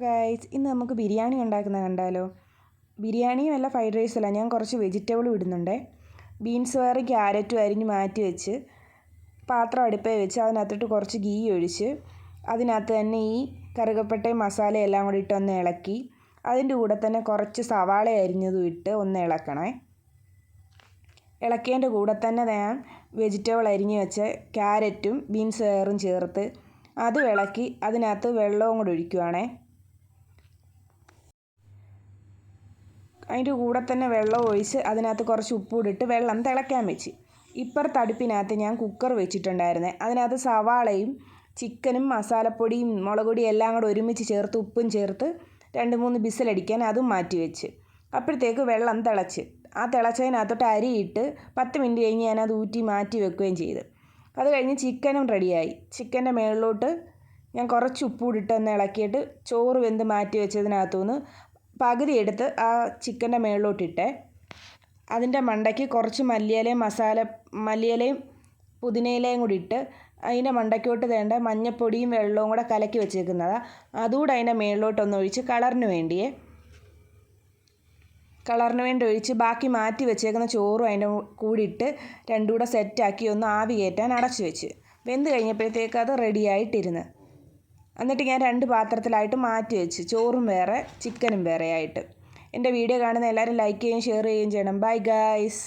Guys, ഇന്ന് നമുക്ക് ബിരിയാണി ഉണ്ടാക്കുന്നത് കണ്ടാലോ? ബിരിയാണിയും അല്ല, ഫ്രൈഡ് റൈസും അല്ല, ഞാൻ കുറച്ച് വെജിറ്റബിളും ഇടുന്നുണ്ട്. ബീൻസ് വയറും ക്യാരറ്റും അരിഞ്ഞ് മാറ്റി വെച്ച് പാത്രം അടുപ്പേ വെച്ച് അതിനകത്തോട്ട് കുറച്ച് ഗീ ഒഴിച്ച് അതിനകത്ത് തന്നെ ഈ കറുകപ്പട്ടയും മസാലയും എല്ലാം കൂടി ഇട്ട് ഒന്ന് ഇളക്കി അതിൻ്റെ കൂടെ തന്നെ കുറച്ച് സവാള അരിഞ്ഞതും ഇട്ട് ഒന്ന് ഇളക്കണേ. ഇളക്കിയതിൻ്റെ കൂടെ തന്നെ ഞാൻ വെജിറ്റബിൾ അരിഞ്ഞ് വെച്ച ക്യാരറ്റും ബീൻസ് വയറും ചേർത്ത് അതും ഇളക്കി അതിനകത്ത് വെള്ളവും കൂടി ഒഴിക്കുവാണേ. അതിൻ്റെ കൂടെ തന്നെ വെള്ളം ഒഴിച്ച് അതിനകത്ത് കുറച്ച് ഉപ്പൂടിട്ട് വെള്ളം തിളയ്ക്കാൻ വെച്ച്. ഇപ്പുറത്തെ അടുപ്പിനകത്ത് ഞാൻ കുക്കർ വെച്ചിട്ടുണ്ടായിരുന്നേ. അതിനകത്ത് സവാളയും ചിക്കനും മസാലപ്പൊടിയും മുളക് പൊടിയും എല്ലാം കൂടെ ഒരുമിച്ച് ചേർത്ത് ഉപ്പും ചേർത്ത് 2-3 ബിസിലടിക്കാൻ അതും മാറ്റി വെച്ച്. അപ്പോഴത്തേക്ക് വെള്ളം തിളച്ച് ആ തിളച്ചതിനകത്തോട്ട് അരിയിട്ട് 10 മിനിറ്റ് കഴിഞ്ഞ് ഞാനത് ഊറ്റി മാറ്റി വെക്കുകയും ചെയ്ത്. അത് കഴിഞ്ഞ് ചിക്കനും റെഡിയായി. ചിക്കൻ്റെ മുകളിലോട്ട് ഞാൻ കുറച്ച് ഉപ്പൂടിട്ട് ഒന്ന് ഇളക്കിയിട്ട് ചോറ് വെന്ത് മാറ്റി വെച്ചതിനകത്തുനിന്ന് പകുതി എടുത്ത് ആ ചിക്കൻ്റെ മുകളിലോട്ടിട്ട് അതിൻ്റെ മണ്ടയ്ക്ക് കുറച്ച് മല്ലിയിലയും പുതിനയിലയും കൂടി ഇട്ട് അതിൻ്റെ മണ്ടയ്ക്കോട്ട് വേണ്ട മഞ്ഞപ്പൊടിയും വെള്ളവും കൂടെ കലക്കി വെച്ചേക്കുന്നതാണ്. അതുകൂടെ അതിൻ്റെ മുകളിലോട്ടൊന്ന് ഒഴിച്ച് കളറിന് വേണ്ടി ഒഴിച്ച് ബാക്കി മാറ്റി വെച്ചേക്കുന്ന ചോറും അതിൻ്റെ കൂടി ഇട്ട് രണ്ടും കൂടെ സെറ്റാക്കി ഒന്ന് ആവി കയറ്റാൻ അടച്ചു വെച്ച്. വെന്ത് കഴിഞ്ഞപ്പോഴത്തേക്ക് അത് റെഡിയായിട്ടിരുന്ന്. എന്നിട്ട് ഞാൻ 2 പാത്രത്തിലായിട്ട് മാറ്റി വെച്ച്, ചോറും വേറെ ചിക്കനും വേറെ ആയിട്ട്. എൻ്റെ വീഡിയോ കാണുന്ന എല്ലാവരും ലൈക്ക് ചെയ്യുകയും ഷെയർ ചെയ്യുകയും ചെയ്യണം. Bye guys.